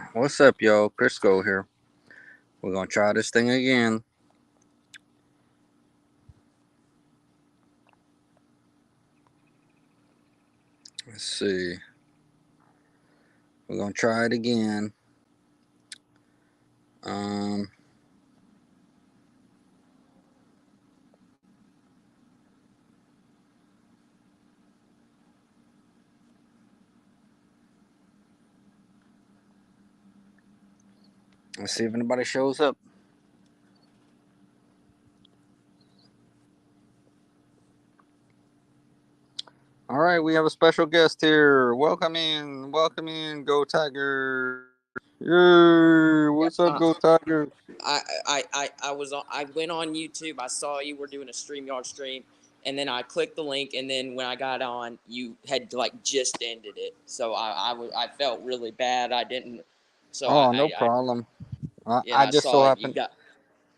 What's up, yo? Crisco here. We're gonna try this thing again. Let's see. We're gonna try it again. Um, let's see if anybody shows up. All right, we have a special guest here. Welcome in. Go Tigers! Yay! Yeah, What's up, Go Tigers? I went on YouTube. I saw you were doing a StreamYard stream, and then I clicked the link, and then when I got on, you had like just ended it. So I felt really bad. I didn't. So Oh, no problem. and I I just so saw it. You happened. got.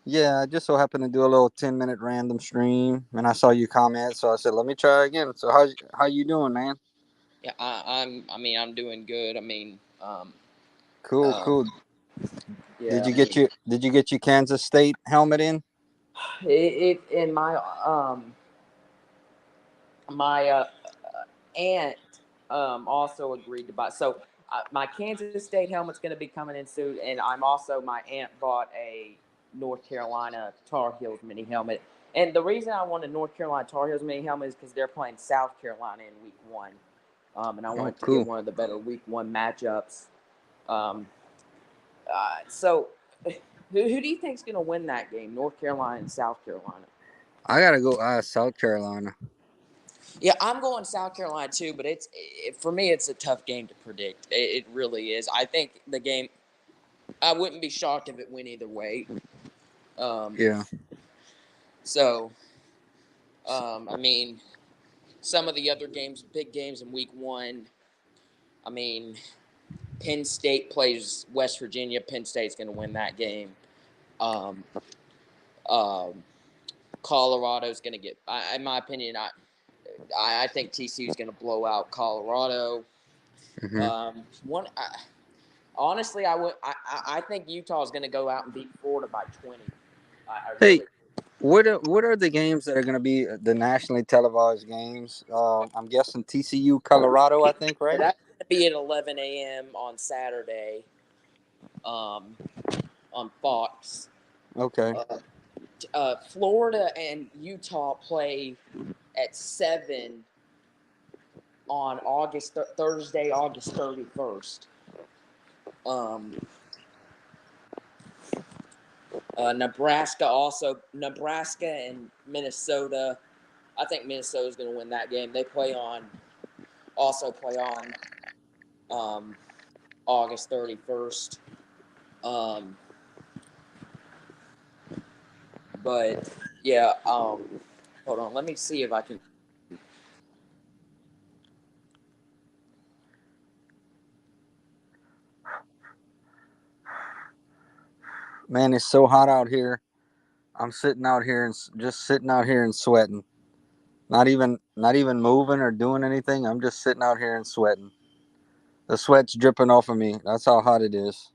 Yeah, I just so happened to do a little 10-minute random stream, and I saw you comment, so I said, "Let me try again." So how you doing, man? Yeah, I'm doing good. Cool, Um, cool. yeah. Did you get your Kansas State helmet in? It in my aunt also agreed to buy. So my Kansas State helmet's going to be coming in soon, and my aunt bought a North Carolina Tar Heels mini helmet. And the reason I want a North Carolina Tar Heels mini helmet is because they're playing South Carolina in Week 1, and I Oh, wanted to get cool. one of the better Week 1 matchups. Um, so, who do you think's going to win that game, North Carolina and South Carolina? I gotta go. South Carolina. Yeah, I'm going South Carolina too, but for me it's a tough game to predict. It really is. I think the game. I wouldn't be shocked if it went either way. Um, Yeah. so, I mean, some of the other games, big games in Week 1. I mean, Penn State plays West Virginia. Penn State's going to win that game. Um, um, Colorado's going to get. In my opinion, I think TCU's going to blow out Colorado. Hmm. One. Honestly, I think Utah is going to go out and beat Florida by 20. I Hey, really. what are the games that are gonna be the nationally televised games? I'm guessing TCU, Colorado. I think, Yeah, right? that's going to be at 11 a.m. on Saturday, um, on Fox. Okay. Uh, Florida and Utah play at 7 on Thursday, August 31st. Um, Nebraska and Minnesota. I think Minnesota's going to win that game. They play on um, August 31st. Um, but yeah, hold on. Let me see if I can. Man, it's so hot out here. I'm sitting out here and just sitting out here and sweating. Not even moving or doing anything. I'm just sitting out here and sweating. The sweat's dripping off of me. That's how hot it is.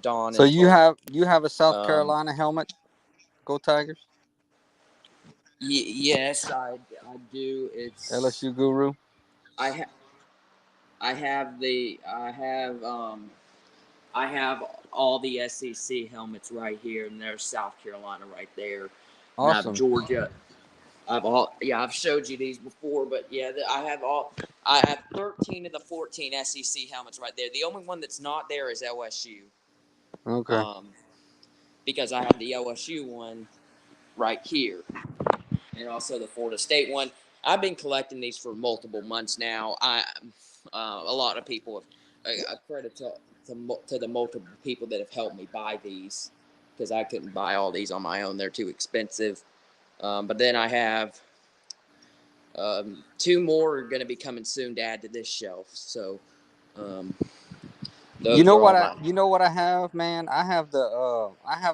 Dawn So and you 12. have a South Um, Carolina helmet? Go Tigers. yes, I do. It's LSU Guru. I ha- I have the I have all the SEC helmets right here, and there's South Carolina right there, and I have Awesome. Georgia. I've showed you these before, but yeah, I have 13 of the 14 SEC helmets right there. The only one that's not there is LSU, Okay. um, because I have the LSU one right here, and also the Florida State one. I've been collecting these for multiple months now. A lot of people have I credit to the multiple people that have helped me buy these because I couldn't buy all these on my own; they're too expensive. But then I have two more are going to be coming soon to add to this shelf. So, um, Those are all my. you know what I have, man? I have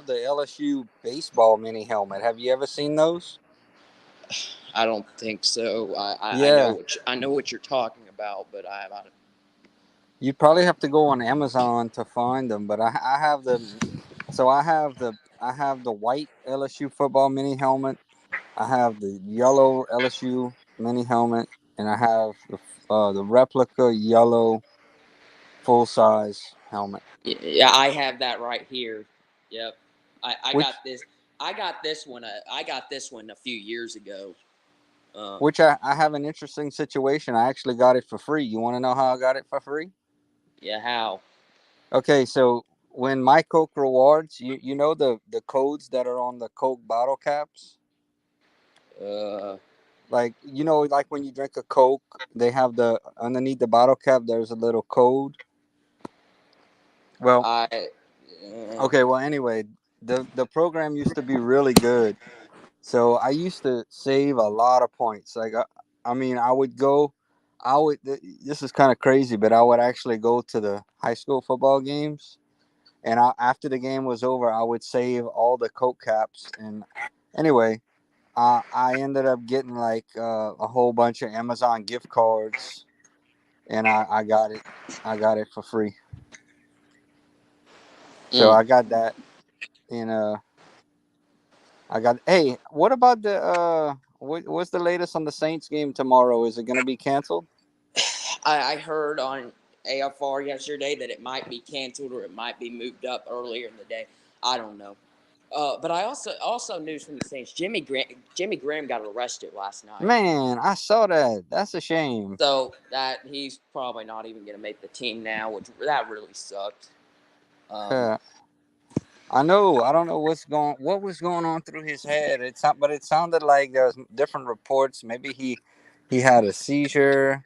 the LSU baseball mini helmet. Have you ever seen those? I don't think so. I know Yeah. I know what you're talking about, but I You'd probably have to go on Amazon to find them, but I have the so I have the white LSU football mini helmet. I have the yellow LSU mini helmet, and I have the replica yellow full size helmet. yeah, I have that right here. Yep. I Which got this. I got this one a few years ago. Um, I have an interesting situation. I actually got it for free. You want to know how I got it for free? yeah, how? Okay, so when my Coke rewards, you know the codes that are on the Coke bottle caps, Uh, like like when you drink a Coke, they have the underneath the bottle cap. There's a little code. Well, I. okay. Well, anyway, the program used to be really good. So I used to save a lot of points. Like I mean, I would go. I would. This is kind of crazy, but I would actually go to the high school football games, and after the game was over, I would save all the Coke caps. And anyway, I ended up getting like a whole bunch of Amazon gift cards, and I got it. I got it for free. So Mm. I got that. And I got. Hey, what about the what's the latest on the Saints game tomorrow? Is it going to be canceled? I heard on AFR yesterday that it might be canceled or it might be moved up earlier in the day. I don't know. But I also news from the Saints. Jimmy Graham got arrested last night, Man, I saw that. That's a shame. so that he's probably not even going to make the team now, which that really sucked. Um, Uh, I know. I don't know what was going on through his head. But it sounded like there was different reports. Maybe he had a seizure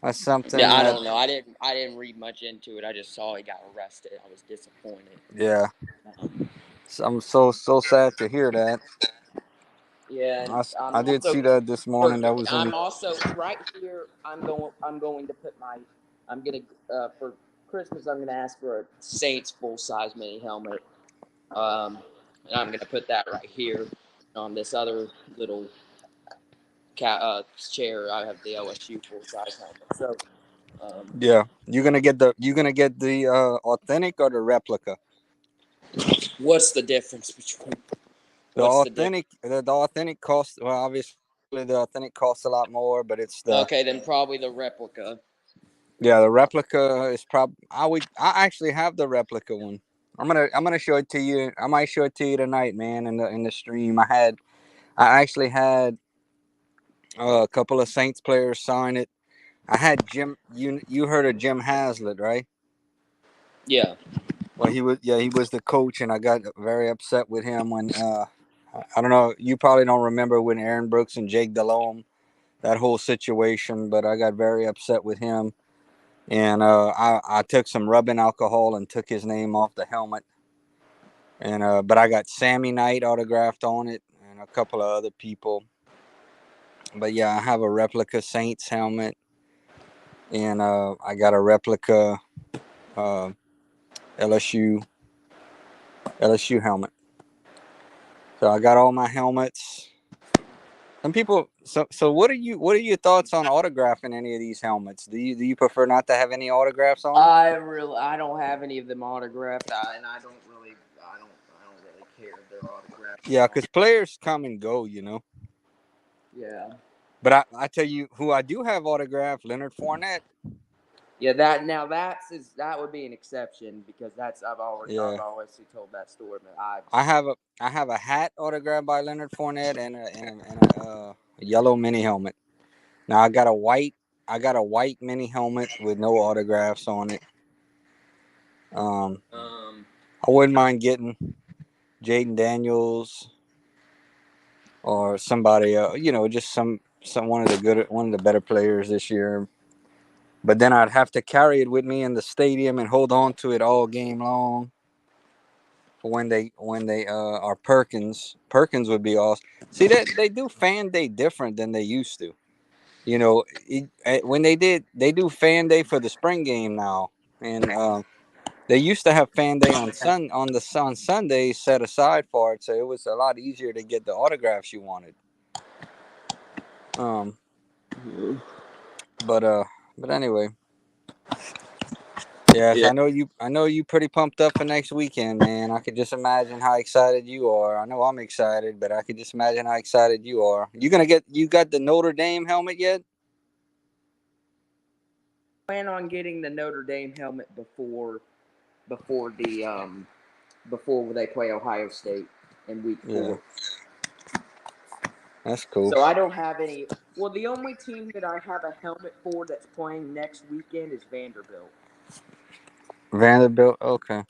or yeah, something. I That don't know. I didn't read much into it. I just saw he got arrested. I was disappointed. yeah. Um, So I'm so sad to hear that. yeah, and I'm I did also see that this morning. That was in. I'm also right here. I'm going to put my. I'm gonna for Christmas. I'm gonna ask for a Saints full size mini helmet. Um, and I'm gonna put that right here on this other little chair. I have the LSU full size helmet. So, Yeah, you gonna get the authentic or the replica. what's the difference between? What's the difference? The authentic costs. Well, obviously the authentic costs a lot more, but it's the Okay, then probably the replica. yeah, the replica is I actually have the replica one. I'm gonna show it to you. I might show it to you tonight, man. In the stream, I actually had a couple of Saints players sign it. I had Jim. You heard of Jim Haslett, right? Yeah, Well, he was the coach, and I got very upset with him when I don't know. You probably don't remember when Aaron Brooks and Jake Delhomme, that whole situation, but I got very upset with him, and I took some rubbing alcohol and took his name off the helmet, and but I got Sammy Knight autographed on it and a couple of other people. But yeah, I have a replica Saints helmet, and I got a replica uh, LSU helmet. So I got all my helmets. Some people. So what are your thoughts on autographing any of these helmets? Do you prefer not to have any autographs on them? I don't have any of them autographed, and I don't really care if they're autographed or Yeah, not. because players come and go, you know. Yeah. But I tell you who I do have autographed, Leonard Fournette. Yeah, that would be an exception because I've Yeah, always told that story, but I I have a hat autographed by Leonard Fournette and a yellow mini helmet. Now I got a white mini helmet with no autographs on it. Um, um I wouldn't mind getting Jaden Daniels or somebody, just some one of the better players this year. But then I'd have to carry it with me in the stadium and hold on to it all game long for when they are Perkins. Perkins would be awesome. See that they do fan day different than they used to. When they do fan day for the spring game now. and they used to have fan day on Sundays set aside for it, so it was a lot easier to get the autographs you wanted. Um, but but anyway, yes, Yeah. I know you pretty pumped up for next weekend, man. I could just imagine how excited you are. I know I'm excited, but I could just imagine how excited you are. You got the Notre Dame helmet yet? Plan on getting the Notre Dame helmet before the before they play Ohio State in Week Yeah, 4. that's cool. So I don't have any. Well, the only team that I have a helmet for that's playing next weekend is Vanderbilt. Vanderbilt, okay.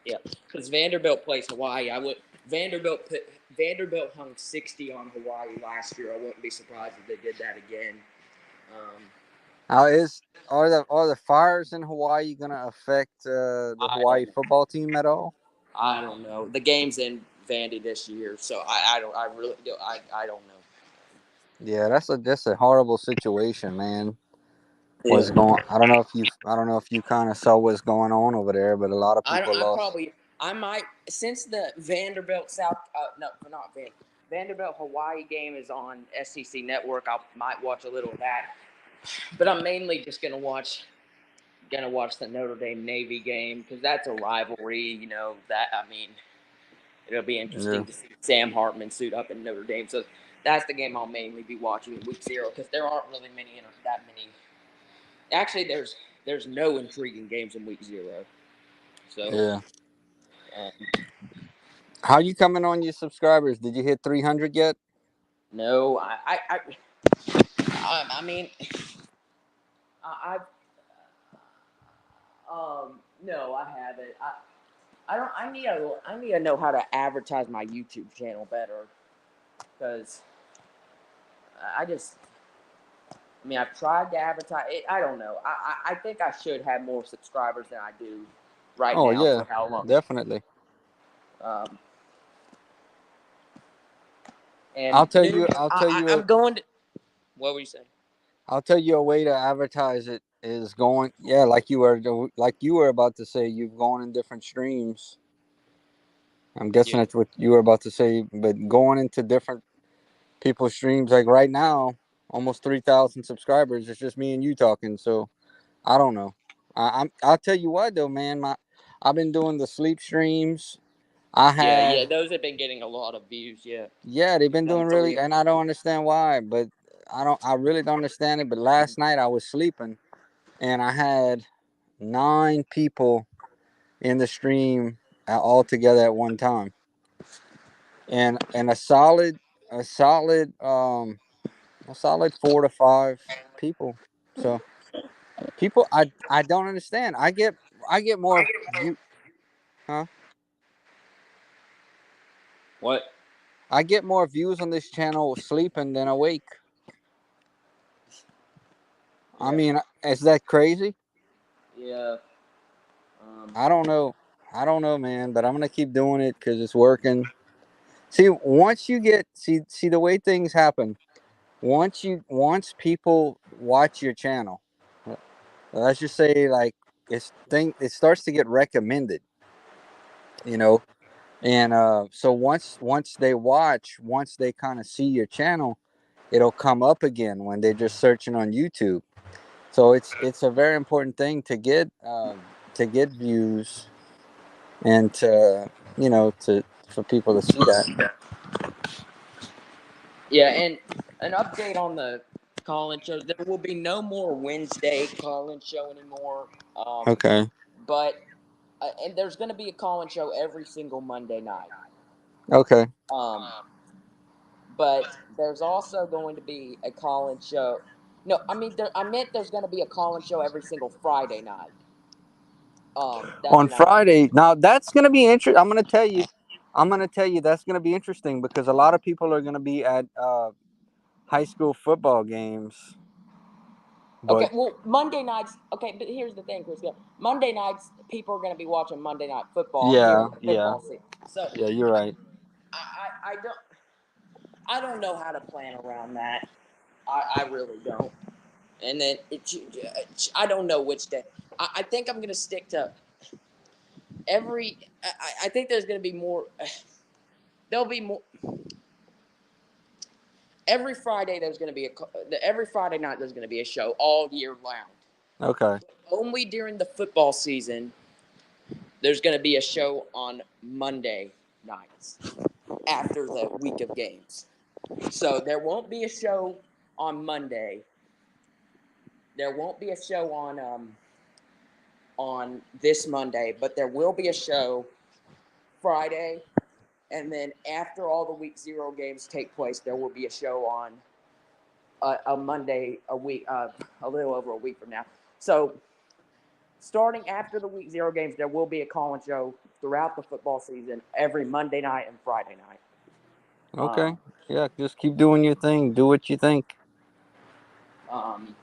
Yeah, because Vanderbilt plays Hawaii. I would Vanderbilt hung 60 on Hawaii last year. I wouldn't be surprised if they did that again. Um, Now are the fires in Hawaii gonna affect the I Hawaii don't football team at all? I don't know. The game's in Vandy this year, so I don't I really do I don't know. Yeah, that's a horrible situation, man. What's Yeah. going? I don't know if you kind of saw what's going on over there, but a lot of I don't. people I lost. probably. I might since the Vanderbilt South. No, not Vanderbilt Hawaii game is on SEC Network. I might watch a little of that, but I'm mainly just gonna watch the Notre Dame Navy game because that's a rivalry. You know that. I mean, it'll be Yeah, interesting to see Sam Hartman suit up in Notre Dame. So that's the game I'll mainly be watching in Week 0 because there aren't really that many. Actually, there's no intriguing games in Week 0. So. yeah. Um, How you coming on your subscribers? Did you hit 300 yet? no, I mean, I no, I haven't. I don't. I need to know how to advertise my YouTube channel better because I just. I mean, I've tried to advertise it. I don't know. I think I should have more subscribers than I do right Oh now yeah, for how long. definitely. Um, and I'll tell you. I'll tell you. I'm going to. What were you saying? I'll tell you a way to advertise it is going. Yeah, like you were about to say. You've gone in different streams. I'm guessing Yeah. that's what you were about to say. But going into different people's streams, like right now, almost 3,000 subscribers. It's just me and you talking. So I don't know. I'll tell you what though, man. I've been doing the sleep streams. I Yeah, had yeah. Those have been getting a lot of views. Yeah, Yeah, they've been them doing really, three. and I don't understand why, but I really don't understand it. But last night I was sleeping, and I had 9 people in the stream all together at one time, and a solid a solid 4 to 5 people. So people, I don't understand. I get more view, huh? What? I get more views on this channel sleeping than awake. I Yeah. mean, is that crazy? Yeah. Um, I don't know. I don't know, man, but I'm gonna keep doing it because it's working. See, once you get see the way things happen. Once people watch your channel, let's just say like it starts to get recommended, you know, and so once they kind of see your channel, it'll come up again when they're just searching on YouTube. So it's a very important thing to get views and to to for people to see that. Yeah, and an update on the call-in show. There will be no more Wednesday call-in show anymore. Okay. But and there's going to be a call-in show every single Monday night. Okay. Um, but there's also going to be a call-in show. No, I mean I meant there's going to be a call-in show every single Friday night. That's On what I meant. Friday, now that's gonna be interesting. I'm gonna tell you that's gonna be interesting because a lot of people are gonna be at high school football games. Okay, But well, Monday nights. Okay, but here's the thing, Chris. Monday nights, people are going to be watching Monday Night Football during yeah, the yeah, football season. So yeah, you're right. I don't know how to plan around that. I really don't. And then I don't know which day. I think I'm gonna stick to every. I think there's gonna be more. There'll be more. Every Friday there's gonna be every Friday night there's gonna be a show all year round. Okay. Only during the football season there's gonna be a show on Monday nights after the week of games. So there won't be a show on Monday. There won't be a show on this Monday, but there will be a show Friday, and then after all the week zero games take place, there will be a show on a Monday a little over a week from now. So starting after the week zero games, there will be a call-in show throughout the football season every Monday night and Friday night. Okay. Yeah, just keep doing your thing. Do what you think. Um,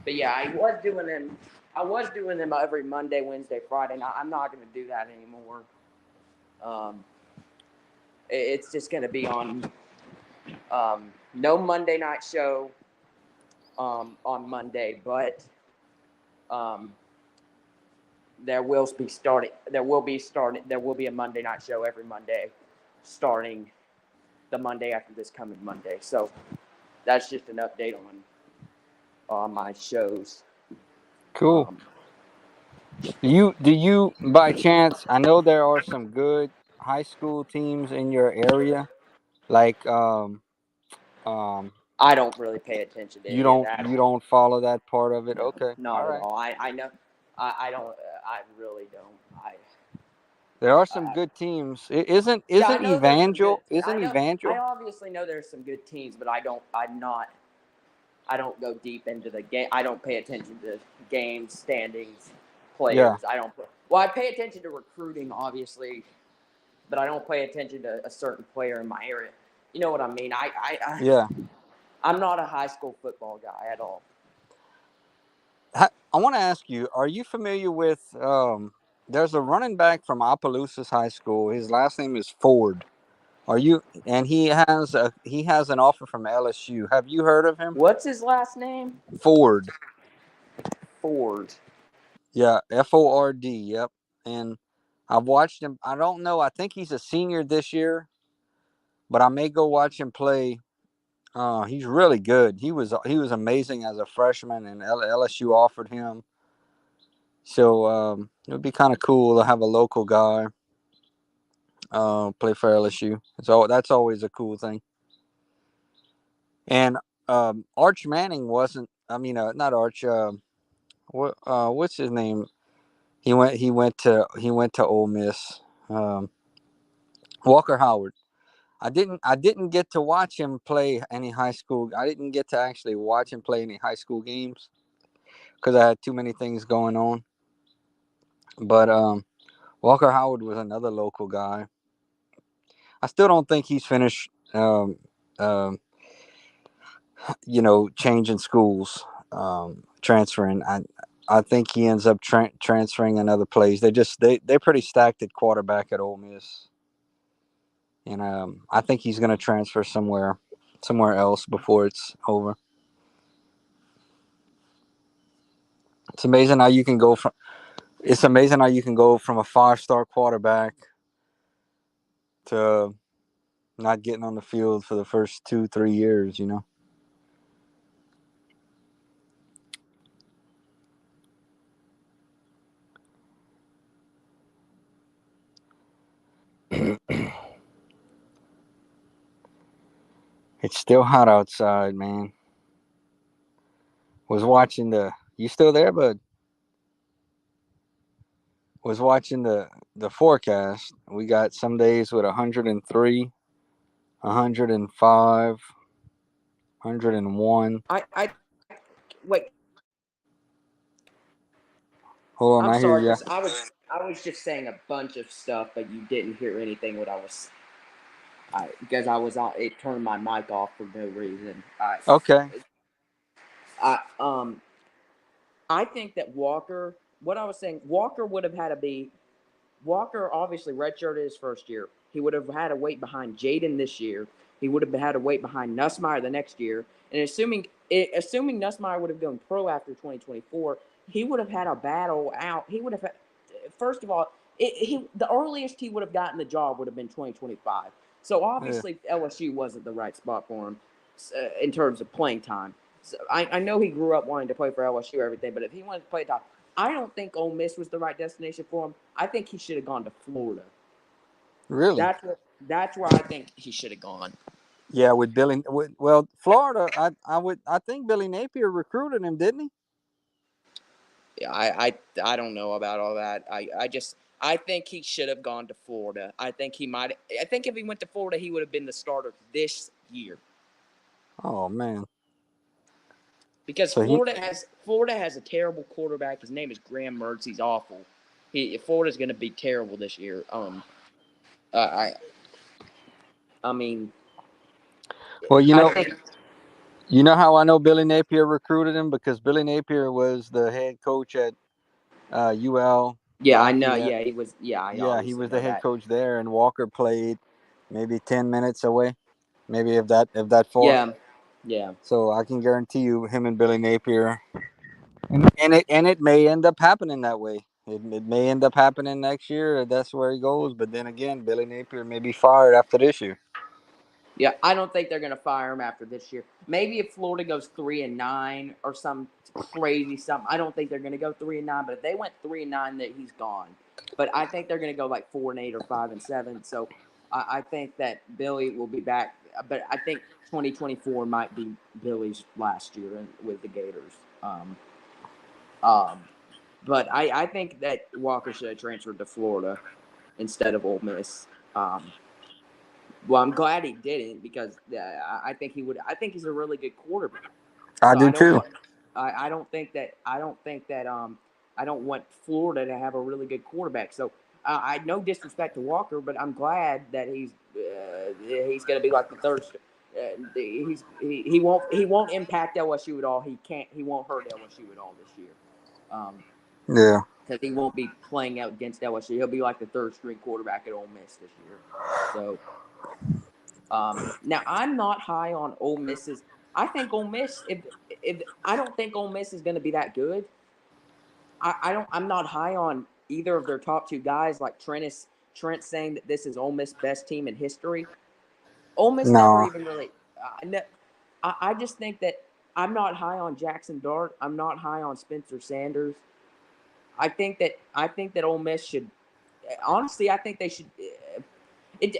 but yeah, I was doing them. I was doing them every Monday, Wednesday, Friday night. I'm not going to do that anymore. Um, it's just going to be on no Monday night show on Monday, but um, there will be starting. There will be starting. There will be a Monday night show every Monday, starting the Monday after this coming Monday. So that's just an update on my shows. Cool. Um, Do you by chance? I know there are some good high school teams in your area. Like um, I don't really pay attention to you any of don't that. you don't follow that part of it. No, Okay. All not at right. all. I know. I don't. I really don't. There are some I good teams. Isn't Yeah, I isn't know there's some good. Evangel? Isn't I know. I Evangel? obviously know there's some good teams, but I don't. I'm not. I don't go deep into the game. I don't pay attention to games, standings, Yeah. players. I don't. Well, I pay attention to recruiting, obviously, but I don't pay attention to a certain player in my area. You know what I mean? Yeah. I'm not a high school football guy at all. I want to ask you: are you familiar with? There's a running back from Opelousas High School. His last name is Ford. Are you? And he has an offer from LSU. Have you heard of him? What's his last name? Ford. Ford. Yeah, Ford. Yep. And I've watched him. I don't know. I think he's a senior this year, but I may go watch him play. He's really good. He was amazing as a freshman, and LSU offered him. So it would be kind of cool to have a local guy play for LSU. So that's always a cool thing. And Arch Manning wasn't. I mean, not Arch. What's his name? He went to Ole Miss. Um, Walker Howard. I didn't get to watch him play any high school. I didn't get to actually watch him play any high school games because I had too many things going on. But Walker Howard was another local guy. I still don't think he's finished. Um, changing schools, transferring. I think he ends up transferring another place. They're pretty stacked at quarterback at Ole Miss, and I think he's going to transfer somewhere else before it's over. It's amazing how you can go from. It's amazing how you can go from a 5-star quarterback to not getting on the field for the first 2-3 years. It's still hot outside, man. Was watching the. You still there, bud? Was watching the forecast. We got some days with 103, 105, 101. I wait. Hold on, I'm I hear sorry ya. because I was just saying a bunch of stuff, but you didn't hear anything what I was. Because I was on. It turned my mic off for no reason. Okay. I um I think that Walker. What I was saying, Walker would have had to be. Walker obviously redshirted his first year. He would have had to wait behind Jaden this year. He would have had to wait behind Nussmeier the next year. And assuming Nussmeier would have gone pro after 2024, he would have had a battle out. He would have had, first of all, the earliest he would have gotten the job would have been 2025. So Yeah, obviously LSU wasn't the right spot for him in terms of playing time. So I know he grew up wanting to play for LSU or everything, but if he wanted to play time, I don't think Ole Miss was the right destination for him. I think he should have gone to Florida. really. That's where I think he should have gone. Yeah, with Billy. Well, Florida. I think Billy Napier recruited him, didn't he? Yeah, I don't know about all that. I think he should have gone to Florida. I think he might. I think if he went to Florida, he would have been the starter this year Oh man. because So he. Florida has a terrible quarterback. His name is Graham Mertz. He's awful. Florida's going to be terrible this year. I I mean, Well, I think you know how I know Billy Napier recruited him because Billy Napier was the head coach at UL yeah, I know. Lafayette. Yeah, he was. Yeah, I Yeah, he obviously was the know head that. coach there, and Walker played maybe 10 minutes away, maybe if that far. Yeah, yeah. So I can guarantee you, him and Billy Napier, and it may end up happening that way. It may end up happening next year. That's where he goes. But then again, Billy Napier may be fired after this year. Yeah, I don't think they're going to fire him after this year. Maybe if Florida goes 3-9 or some crazy something. I don't think they're going to go 3-9. But if they went 3-9, that he's gone. But I think they're going to go like 4-8 or 5-7. So I think that Billy will be back. But I think 2024 might be Billy's last year with the Gators. Um, but I think that Walker should have transferred to Florida instead of Ole Miss. Um, well, I'm glad he didn't because I think he would. I think he's a really good quarterback. I So do I don't too. want. I don't think that. I don't think that. I don't want Florida to have a really good quarterback. So I no disrespect to Walker, but I'm glad that he's going to be like the third. He won't impact LSU at all. He won't hurt LSU at all this year. Um, Yeah. because he won't be playing out against LSU. He'll be like the third string quarterback at Ole Miss this year. So now I'm not high on Ole Miss's. I think Ole Miss. If I don't think Ole Miss is going to be that good. I don't. I'm not high on either of their top two guys. Like Trent saying that this is Ole Miss best team in history. Ole Miss never No. even really. I just think that I'm not high on Jackson Dart. I'm not high on Spencer Sanders. I think that Ole Miss should. Honestly, I think they should. It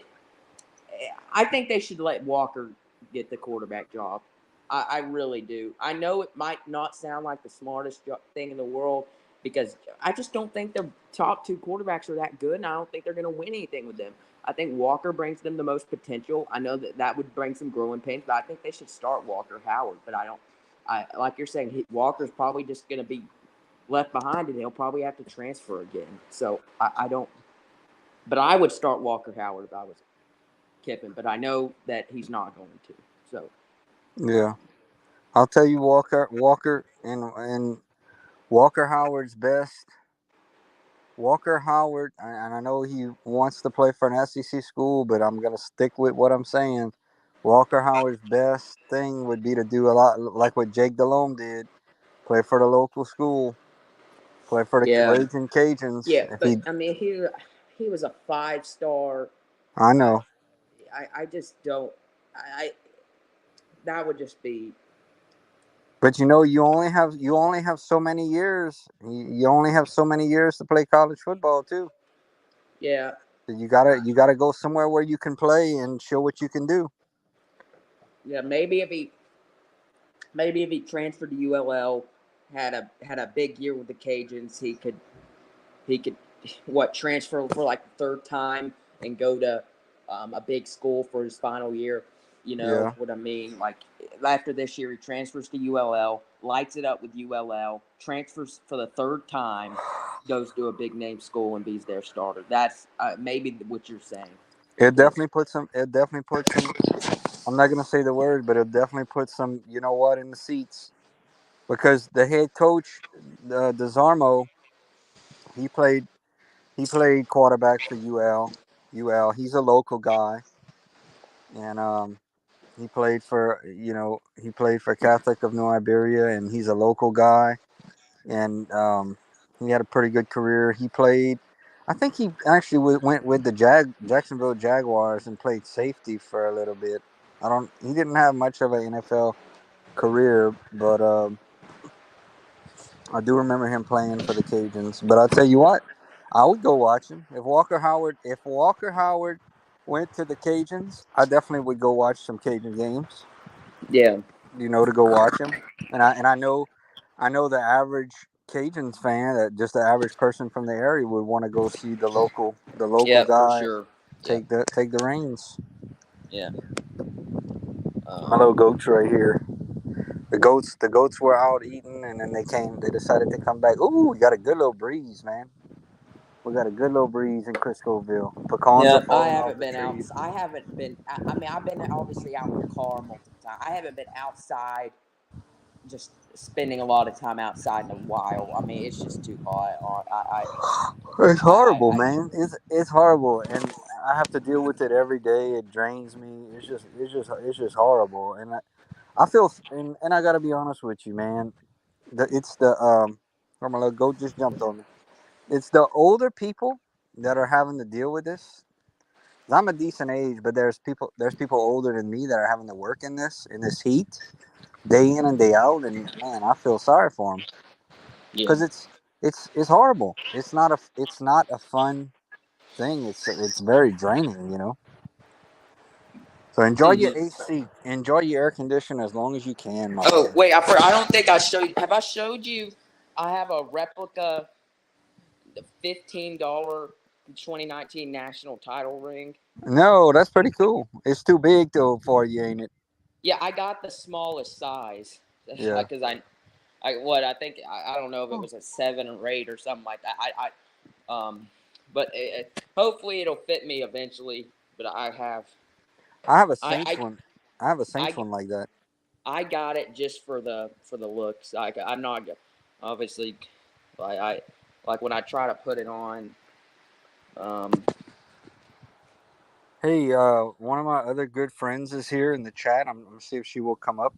I think they should let Walker get the quarterback job. I really do. I know it might not sound like the smartest thing in the world because I just don't think their top two quarterbacks are that good, and I don't think they're going to win anything with them. I think Walker brings them the most potential. I know that would bring some growing pains, but I think they should start Walker Howard. But I don't. I like you're saying, Walker's probably just going to be left behind, and he'll probably have to transfer again. So I don't. But I would start Walker Howard if I was Kiffin, but I know that he's not going to. So Yeah. I'll tell you, Walker, and Walker Howard's best. Walker Howard, and I know he wants to play for an SEC school, but I'm gonna stick with what I'm saying. Walker Howard's best thing would be to do a lot like what Jake Delhomme did: play for the local school, play for the yeah, Raging Cajuns. yeah, If but he, I mean, he was a 5 star. I Uh, know, I just don't. I that would just be but you only have so many years. You only have so many years to play college football too. yeah, So you gotta go somewhere where you can play and show what you can do. yeah. Maybe if he transferred to ULL, had a big year with the Cajuns, he could what transfer for like the third time and go to a big school for his final year. You know Yeah. what I mean? Like after this year, he transfers to ULL, lights it up with ULL, transfers for the third time, goes to a big name school and be's their starter. That's maybe what you're saying. It Is definitely puts some. It definitely puts some. I'm not gonna say the word, but it definitely puts some. You know what, in the seats because the head coach, Desarmo, he played. He played quarterback for UL. UL. He's a local guy, and he played for Catholic of New Iberia, and he's a local guy. and he had a pretty good career. He played. I think he actually went with the Jacksonville Jaguars and played safety for a little bit. I don't. He didn't have much of an NFL career, but I do remember him playing for the Cajuns. But I'll tell you what, I would go watch him if Walker Howard went to the Cajuns. I definitely would go watch some Cajun games. Yeah. To go watch him. And I know the average Cajuns fan, that just the average person from the area would want to go see the local Yeah, for guy sure. Yeah. take the reins. Yeah. My little goats right here. The goats were out eating, and then they decided to come back. Ooh, we got a good little breeze, man. We got a good little breeze in Criscoville. Pecans are Yeah, I falling off haven't the been out. trees. I haven't been. I mean, I've been obviously out in the car multiple times. I haven't been outside, just spending a lot of time outside in a while. I mean, it's just too hot. It's horrible, I man. It's horrible, and I have to deal with it every day. It drains me. It's just horrible, and I feel, and I gotta be honest with you, man. It's the oh, my little goat just jumped on me. It's the older people that are having to deal with this. 'Cause I'm a decent age, but there's people older than me that are having to work in this heat, day in and day out, and man, I feel sorry for them yeah. because it's horrible. It's not a fun thing. It's very draining. So enjoy your Hmm. AC, enjoy your air conditioner as long as you can, my Oh man. wait, I don't think I showed. Have I showed you? I have a replica, the $15 2019 national title ring. No, that's pretty cool. It's too big though for you, ain't it? Yeah, I got the smallest size Yeah. because I think I don't know if it was a 7 or 8 or something like that. But hopefully it'll fit me eventually. But I have a Saints I one. I have a Saints I one like that. I got it just for the looks. I'm not obviously I like when I try to put it on. Um, Hey, one of my other good friends is here in the chat. I'm gonna see if she will come up.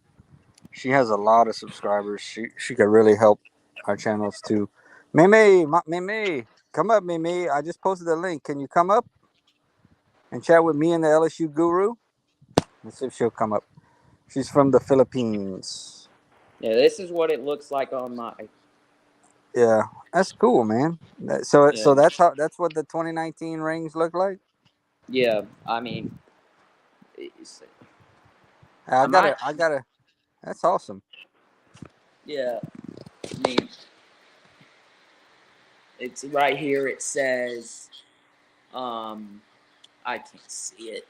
She has a lot of subscribers. She could really help our channels too. Mimi, come up, Mimi. I just posted the link. Can you come up and chat with me and the LSU guru? Let's see if she'll come up. She's from the Philippines. yeah, this is what it looks like on my. Yeah, that's cool, man. So Yeah, that's what the 2019 rings look like. yeah. I mean, it's, I I might. gotta, I gotta. That's awesome. Yeah, I mean, it's right here. It says, um, I can't see it.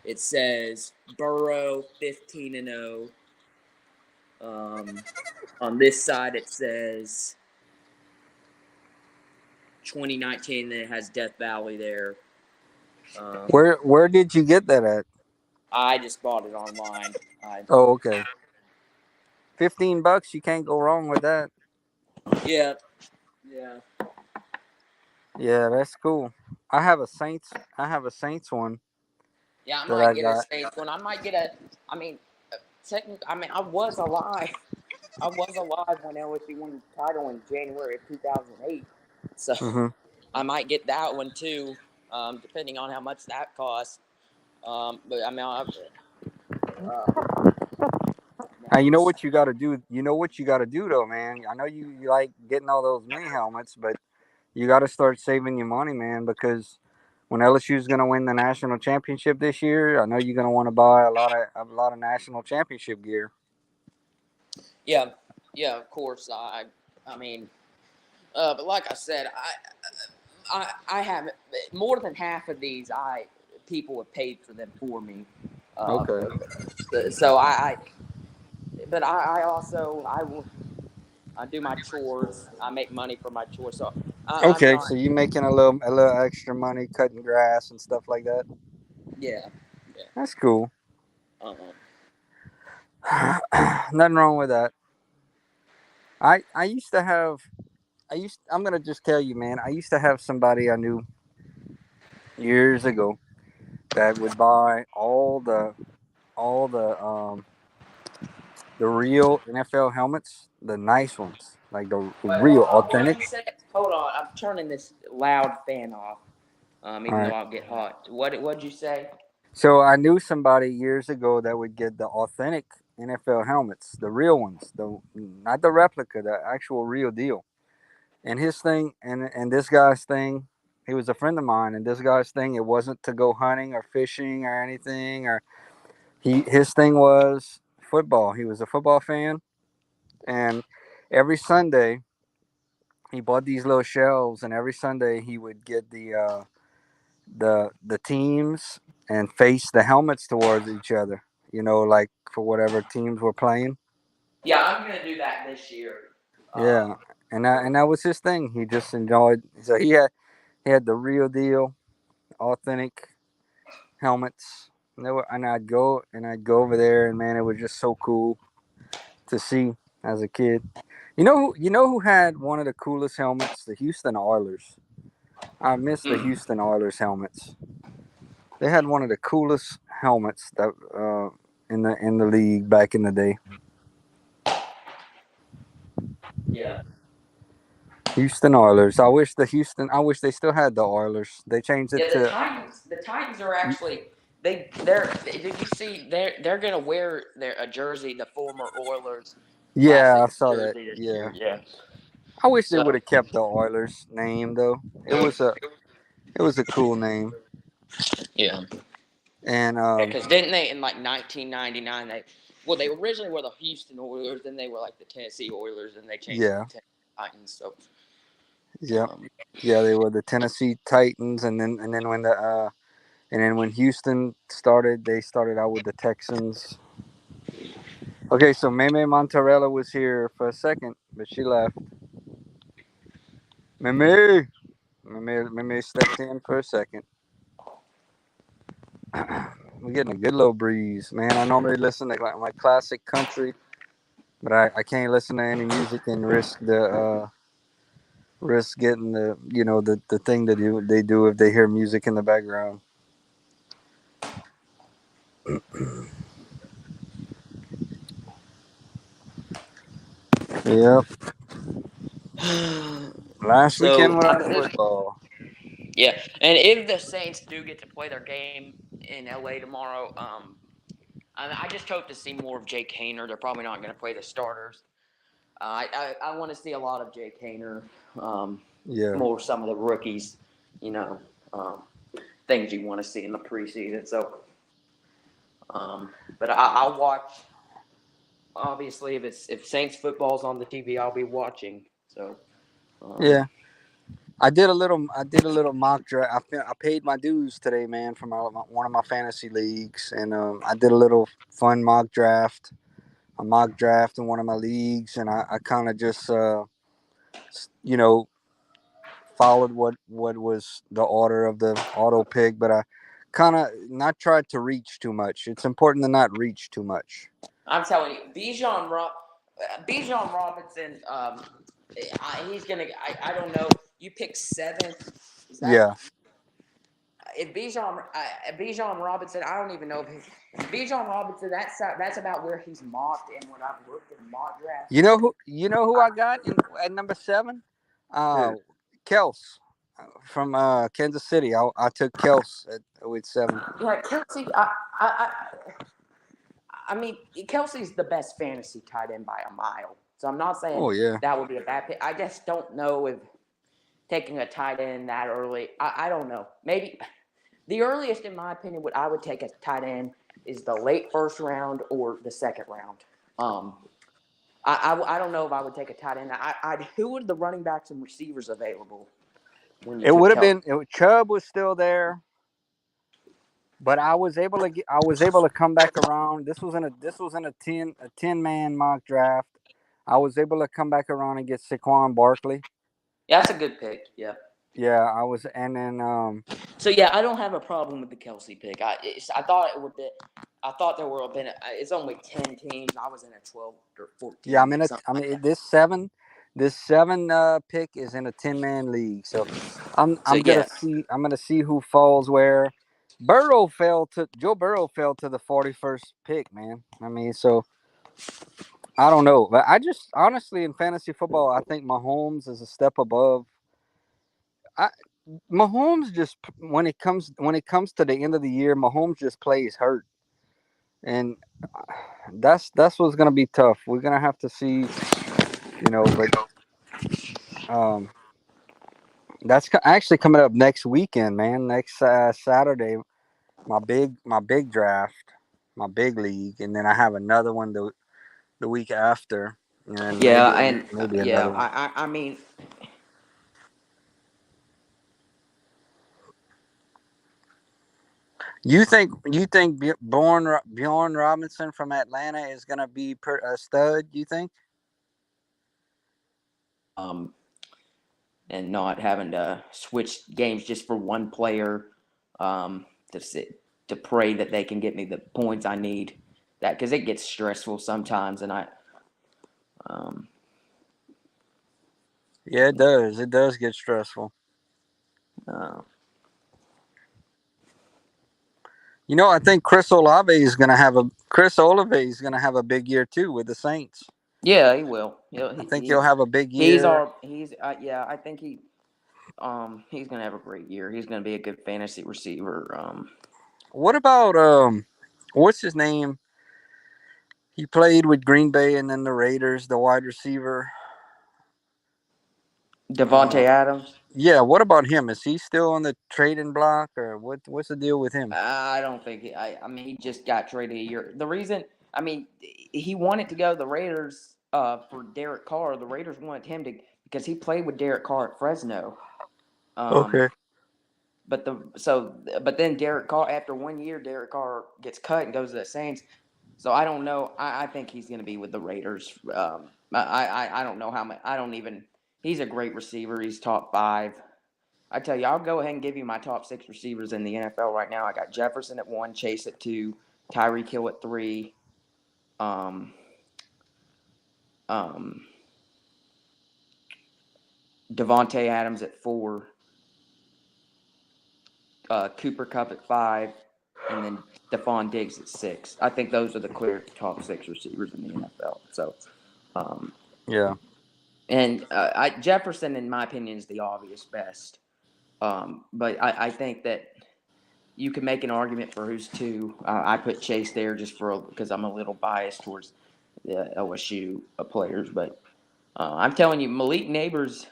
It says Burrow 15-0. On this side, it says 2019. Then it has Death Valley there. Um, Where did you get that at? I just bought it online. I Oh, okay. $15. You can't go wrong with that. Yeah, yeah, Yeah, that's cool. I have a Saints one yeah. I that might I get a got. Saints one. I might get a. I mean, technically, I mean, I was alive. I was alive when LSU won the title in January of 2008. So Hmm. I might get that one too, depending on how much that costs. But I mean, Now you know just, what you got to do. You know what you got to do though, man. I know you like getting all those mini helmets, but you got to start saving your money, man, because when LSU is going to win the national championship this year, I know you're going to want to buy a lot of national championship gear. yeah, yeah. Of course, I mean, but like I said, I haven't more than half of these. People have paid for them for me. Uh, Okay. so but I also I will I do my chores. I make money for my chores. So I'm Okay, not. so you making a little extra money cutting grass and stuff like that. Yeah, yeah. That's cool. Uh-uh. Nothing wrong with that. I used to have I'm gonna just tell you, man. I used to have somebody I knew years ago that would buy all the real NFL helmets, the nice ones. like the Wait, real what'd you authentic. say? Hold on, I'm turning this loud fan off. All Even though right. I'll get hot. What'd you say? So I knew somebody years ago that would get the authentic NFL helmets, the real ones, the not the replica, the actual real deal. And his thing, and this guy's thing, he was a friend of mine, and this guy's thing, it wasn't to go hunting or fishing or anything, or his thing was football. He was a football fan, and every Sunday he bought these little shelves, and every Sunday he would get the teams and face the helmets towards each other. You know, like for whatever teams were playing. Yeah, I'm gonna do that this year. Yeah, Um, and that was his thing. He just enjoyed. So he had the real deal, authentic helmets. And I'd go over there, and man, it was just so cool to see as a kid. You know who had one of the coolest helmets? The Houston Oilers. I miss the mm, Houston Oilers helmets. They had one of the coolest helmets that in the league back in the day. yeah. Houston Oilers. I wish they still had the Oilers. They changed it Yeah, the to. Titans. The Titans are actually they're. Did you see? They're gonna wear a jersey, the former Oilers Yeah, I classic saw that. jersey this Yeah, year. Yeah. I wish they would So have kept the Oilers name though. It was a cool name. yeah, And because didn't they in like 1999? They originally were the Houston Oilers, then they were like the Tennessee Oilers, and they changed it yeah, to Tennessee Titans. So yeah, um, yeah. They were the Tennessee Titans, and then when Houston started, they started out with the Texans. Okay, so Meme Montarella was here for a second, but she left. Meme stepped in for a second. We're getting a good little breeze, man. I normally listen to like my classic country, but I can't listen to any music and risk getting the thing that they do if they hear music in the background. Yep. Last weekend so without football. yeah, and if the Saints do get to play their game in LA tomorrow, I just hope to see more of Jake Hayner. They're probably not going to play the starters. I want to see a lot of Jake Hayner, um, Yeah. more some of the rookies, you know, um, things you want to see in the preseason. So, but I'll watch. Obviously, if Saints football's on the TV, I'll be watching. So, um, Yeah. I did a little mock draft. I paid my dues today, man, for one of my fantasy leagues, and I did a little fun mock draft in one of my leagues, and I kind of just you know followed what was the order of the auto pick, but I kind of not tried to reach too much. It's important to not reach too much. I'm telling you, Bijan Robinson, he's gonna. I don't know. You pick seventh. Is that Yeah, if Bijan Robinson? I don't even know if Bijan Robinson. That's about where he's mocked and when I've looked at mock drafts. you know who I got in at number 7, uh, Who? Kels from Kansas City. I took Kels with 7. Yeah, Kelsey. I mean, Kelsey's the best fantasy tight end by a mile. So I'm not saying Oh yeah, that would be a bad pick. I just don't know if taking a tight end that early. I don't know. Maybe the earliest, in my opinion, what I would take a tight end is the late first round or the second round. Um, I don't know if I would take a tight end. Who were the running backs and receivers available when you it took would have Kelsey? been. Chubb was still there, but I was able to come back around. This was in a ten man mock draft. I was able to come back around and get Saquon Barkley. Yeah, that's a good pick. Yeah. Yeah, I was, and then So yeah, I don't have a problem with the Kelsey pick. I thought it would be. I thought there would have been. It's only 10 teams. I was in a 12 or yeah, 14, something I like mean that. this seven pick is in a 10 man league. So I'm So I'm gonna yeah, see who falls where. Joe Burrow fell to the 41st pick, man. I mean, so I don't know, but I just honestly in fantasy football, I think Mahomes is a step above. I, Mahomes just when it comes to the end of the year, Mahomes just plays hurt, and that's what's gonna be tough. We're gonna have to see, but um, that's actually coming up next weekend, man. Next Saturday, my big draft, my big league, and then I have another one the week after, and then Yeah, maybe and maybe yeah, another one. I mean, You think Bjorn Robinson from Atlanta is gonna be a stud? You think? um, and not having to switch games just for one player, to sit to pray that they can get me the points I need. That because it gets stressful sometimes, and um, Yeah, it does. It does get stressful. uh, I think Chris Olave is gonna have a big year too with the Saints. yeah, he will. I think he'll have a big He's year. our he's yeah. I think he's gonna have a great year. He's gonna be a good fantasy receiver. What about what's his name? He played with Green Bay and then the Raiders, the wide receiver. Devonte Adams. Yeah, what about him? Is he still on the trading block or what's the deal with him? I don't think I mean he just got traded a year. The reason I mean he wanted to go to the Raiders for Derek Carr. The Raiders wanted him to because he played with Derek Carr at Fresno. Um, Okay. but then Derek Carr after 1 year Derek Carr gets cut and goes to the Saints. So I don't know. I think he's going to be with the Raiders. I don't know how much. I don't even. He's a great receiver. He's top five. I tell you, I'll go ahead and give you my top six receivers in the NFL right now. I got Jefferson at one, Chase at two, Tyreek Hill at three, um, um, Devontae Adams at four, Cooper Kupp at five, and then Stephon Diggs at six. I think those are the clear top six receivers in the NFL. So, um, Yeah. and Jefferson, in my opinion, is the obvious best. But I think that you can make an argument for who's two. I put Chase there just because I'm a little biased towards the LSU players, but I'm telling you, Malik Neighbors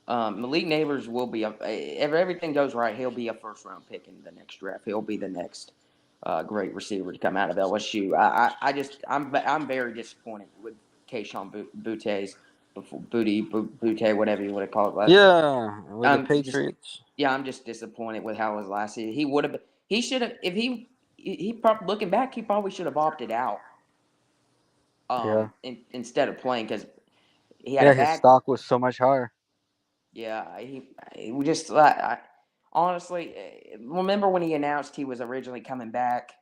will be if everything goes right, he'll be a first round pick in the next draft. He'll be the next great receiver to come out of LSU. I'm very disappointed with Keyshawn Butte's Butte, whatever you want to call it. Yeah, with the I'm just Patriots. yeah, I'm just disappointed with how his last season. He would have. He should have. If he probably looking back, he probably should have opted out. Yeah. Instead of playing because he had a Yeah, his bad. stock was so much higher. Yeah, he we just honestly remember when he announced he was originally coming back.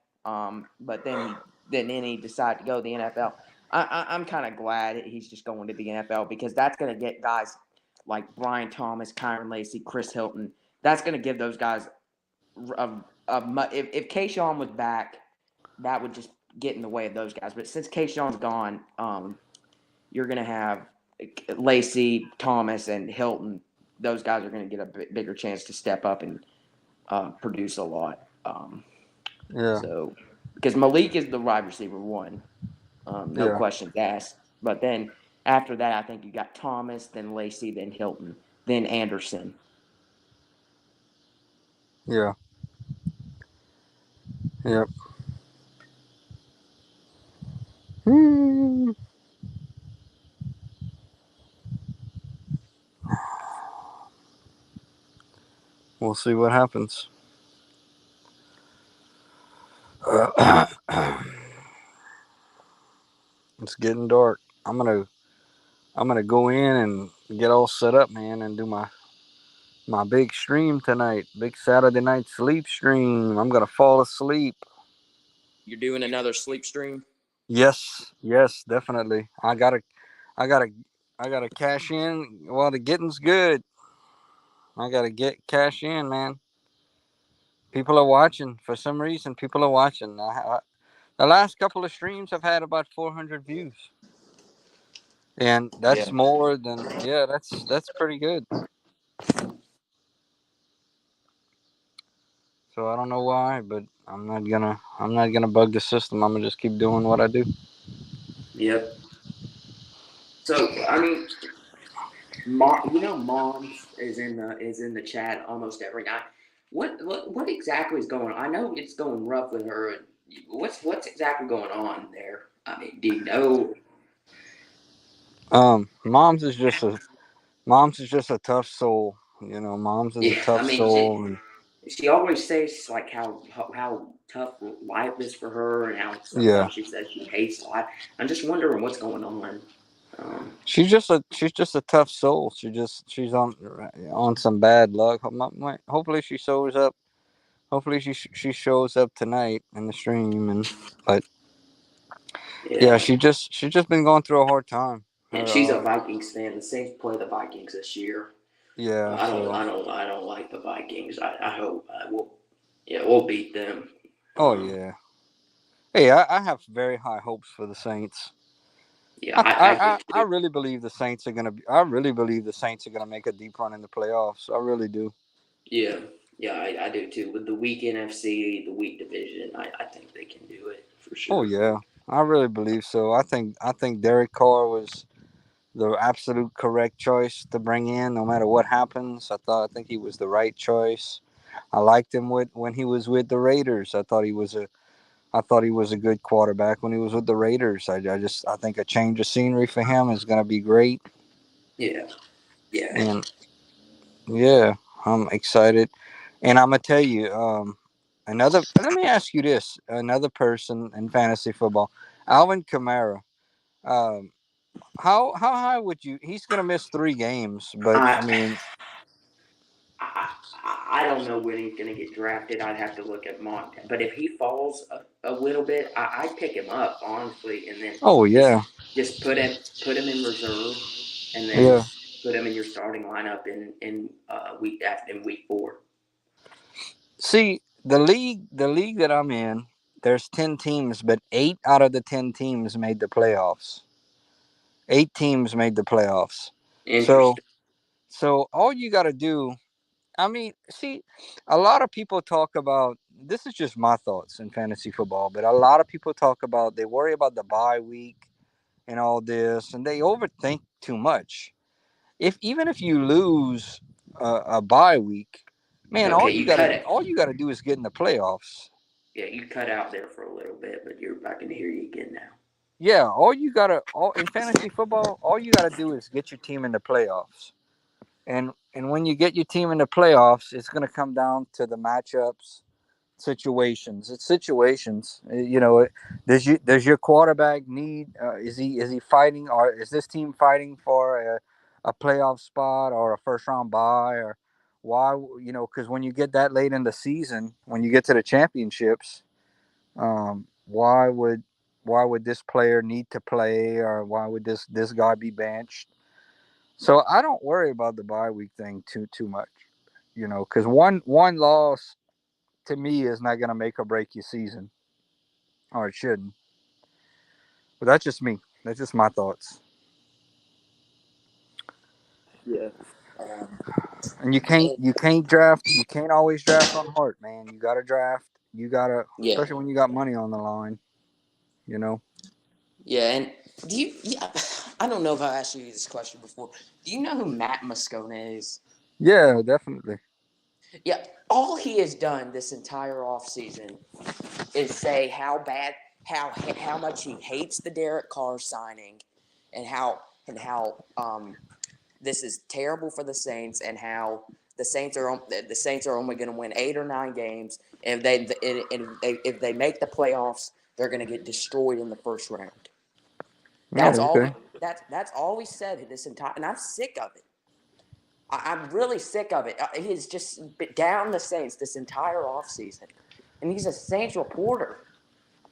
But then he decided to go to the NFL. I'm kind of glad he's just going to the NFL because that's going to get guys like Brian Thomas, Kyron Lacy, Chris Hilton. That's going to give those guys if Kayshawn was back, that would just get in the way of those guys. But since Kayshawn's gone, you're going to have Lacy, Thomas, and Hilton. Those guys are going to get a bigger chance to step up and produce a lot. Yeah. So, because Malik is the wide receiver one, no Yeah. questions asked. But then after that, I think you got Thomas, then Lacy, then Hilton, then Anderson. Yeah. Yep. Hmm. We'll see what happens. It's getting dark. I'm gonna go in and get all set up, man, and do my big stream tonight. Big Saturday night sleep stream. I'm gonna fall asleep. You're doing another sleep stream. Yes, yes, definitely. I gotta, I gotta cash in while the getting's good. I gotta get cash in, man. People are watching for some reason. People are watching. The last couple of streams have had about 400 views. and Yeah. that's more than that's pretty good. So I don't know why, but I'm not gonna bug the system. I'm gonna just keep doing what I do. Yep. So I mean, Moms is in the chat almost every night. What exactly is going on? I know it's going rough with her. And what's exactly going on there? I mean, do you know? Um, mom's is just a mom's is just a tough soul. Mom's is a Yeah, I tough mean, soul, and she always says like how tough life is for her, and how yeah, sometimes she says she hates life. I'm just wondering what's going on. Um, she's just a tough soul. She's on some bad luck. Hopefully she shows up. Hopefully she shows up tonight in the stream, but yeah, yeah, she's just been going through a hard time. and Her she's a Vikings fan. The Saints play the Vikings this year. Yeah, so I don't like the Vikings. I hope we'll, yeah, we'll beat them. oh Um, yeah. Hey, I have very high hopes for the Saints. yeah, I, I, I do I too. really believe the Saints are gonna. I really believe the Saints are gonna make a deep run in the playoffs. I really do. Yeah, yeah, I do too. With the weak NFC, the weak division, I think they can do it for Oh sure. yeah, I really believe so. I think Derek Carr was the absolute correct choice to bring in, no matter what happens. I think he was the right choice. I liked him when he was with the Raiders. I thought he was a good quarterback when he was with the Raiders. I think a change of scenery for him is going to be great. Yeah, yeah. And yeah, I'm excited. And I'm gonna tell you, another. Let me ask you this: another person in fantasy football, Alvin Kamara. Um, how high would you? He's gonna miss 3 games, but I I mean, I, I don't know when he's going to get drafted. I'd have to look at mock. But if he falls a little bit, I'd pick him up honestly, and then oh just yeah, just put him in reserve, and then yeah. put him in your starting lineup in week 4. See, the league that I'm in, there's 10 teams, but 8 out of the 10 teams made the playoffs. 8 teams made the playoffs. So Interesting. so all you got to do, I mean, see, a lot of people talk about this is just my thoughts in fantasy football, but a lot of people talk about they worry about the bye week and all this, and they overthink too much. If even if you lose a bye week, man, Okay, you cut it. all you gotta do is get in the playoffs. Yeah, you cut out there for a little bit, but I can hear you again now. Yeah, all in fantasy football, all you gotta do is get your team in the playoffs. And when you get your team in the playoffs, it's gonna come down to the matchups situations. It's situations. Does your quarterback need? Is he fighting, or is this team fighting for a playoff spot or a first round bye, or why? Because when you get that late in the season, when you get to the championships, why would this player need to play, or why would this guy be benched? So I don't worry about the bye week thing too much. Because one loss to me is not going to make or break your season, or it shouldn't. But that's just me. That's just my thoughts. Yeah. Um, And you can't always draft on heart, man. You got to draft. You got to, yeah. especially when you got money on the line. You know. Yeah, and do you? Yeah, I don't know if I asked you this question before. Do you know who Matt Moscona is? Yeah, definitely. Yeah, all he has done this entire offseason is say how much he hates the Derek Carr signing, and how this is terrible for the Saints, and how the Saints are only going to win 8 or 9 games, and if they make the playoffs, they're going to get destroyed in the first round. That's Oh, all okay. that's all we said this entire, and I'm sick of it. I'm really sick of it. He's just been down the Saints this entire offseason. And he's a Saints reporter,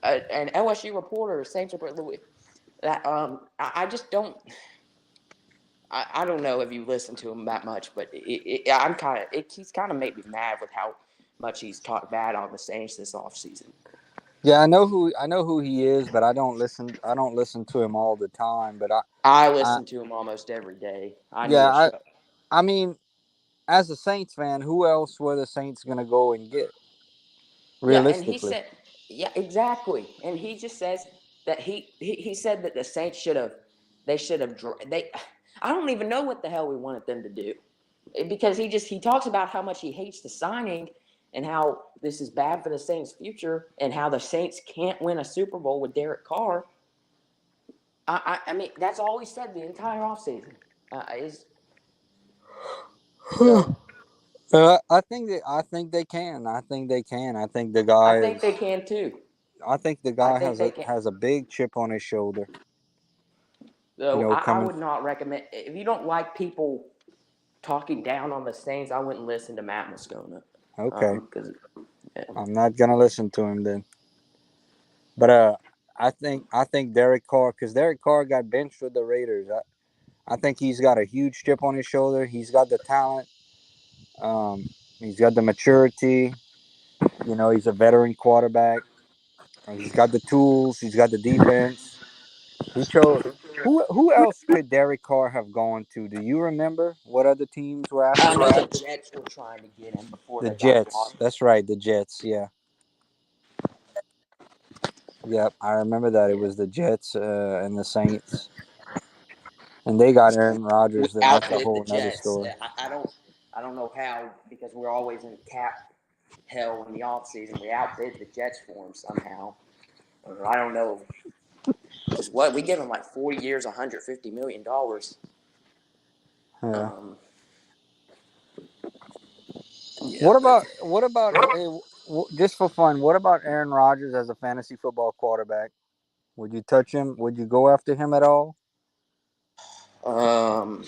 an LSU reporter, a Saints reporter. I just don't. I don't know if you listen to him that much, but I'm kind of. He's kind of made me mad with how much he's talked bad on the Saints this offseason. Yeah, I know who he is, but I don't listen to him all the time. But I I listen to him almost every day. I know yeah, a show. I mean, as a Saints fan, who else were the Saints gonna go and get Yeah, and he realistically? said, yeah, exactly. And he just says that he said that the Saints should have, they should have, they, I don't even know what the hell we wanted them to do, because he talks about how much he hates the signing and how this is bad for the Saints' future and how the Saints can't win a Super Bowl with Derek Carr. I mean, that's all he said the entire offseason. Is so I think they can. I think they can. I think the I guy think they is. can too. I think the I guy think has they a can. has a big chip on his shoulder. So I Coming. would not recommend, if you don't like people talking down on the Saints, I wouldn't listen to Matt Moscona. Okay, Because I'm not gonna listen to him then. But I think Derek Carr, because Derek Carr got benched with the Raiders. I think he's got a huge chip on his shoulder. He's got the talent. Um, he's got the maturity. He's a veteran quarterback. And he's got the tools. He's got the defense. He chose. Who else could Derek Carr have gone to? Do you remember what other teams were I after know the him? Jets were trying to get him before The they got Jets. bought. That's right, the Jets. Yeah, yep. I remember that it Yeah, was the Jets and the Saints, and they got Aaron we Rodgers. Then that's a outbid the whole nother Jets. story. I don't know how, because we're always in cap hell in the offseason. We outbid the Jets for him somehow. I don't know, because what we give him like 40 years, $150 million. Yeah. Um, yeah, What but about what about just for fun? What about Aaron Rodgers as a fantasy football quarterback? Would you touch him? Would you go after him at all? um,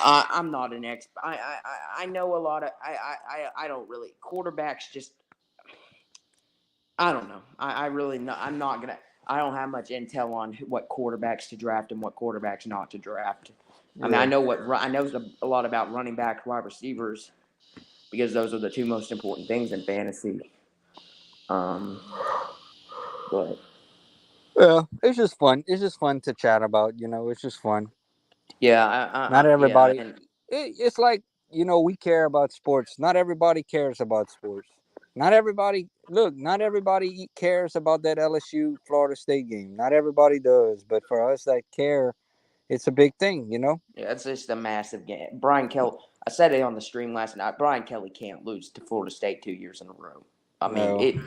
I'm not an expert. I know a lot of I don't really quarterbacks. Just I don't know. I really not. I'm not gonna. I don't have much intel on what quarterbacks to draft and what quarterbacks not to draft. I mean, Yeah. I know a lot about running backs, wide receivers, because those are the two most important things in fantasy. Um, but Yeah, it's just fun. It's just fun to chat about. It's just fun. yeah, Not yeah, everybody. and It's like we care about sports. Not everybody cares about sports. Not everybody. Look, not everybody cares about that LSU Florida State game. Not everybody does. But for us that care, it's a big thing. yeah, it's just a massive game. Brian Kelly. I said it on the stream last night. Brian Kelly can't lose to Florida State 2 years in a row. I mean No, it.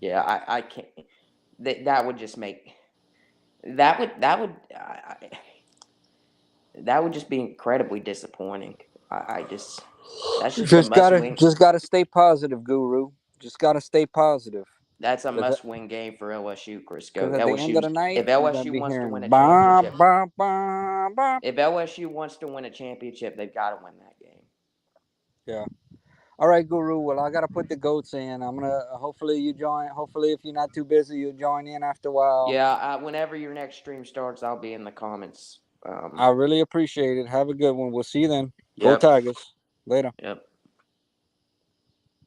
Yeah, I can't. That would just make that would just be incredibly disappointing. I just that's just a just must gotta win. just gotta stay positive, Guru. Just gotta stay positive. That's a Because must win game for LSU, Crisco. at the end of LSU, the night, if you're gonna LSU be wants to win hearing a bah championship, bah bah bah. if LSU wants to win a championship, they've got to win that game. Yeah. All right, Guru. Well, I gotta put the goats in. I'm gonna. Hopefully you join. Hopefully, if you're not too busy, you'll join in after a while. Yeah, whenever your next stream starts, I'll be in the comments. I really appreciate it. Have a good one. We'll see you then. Go Yep, Tigers. Later. yep.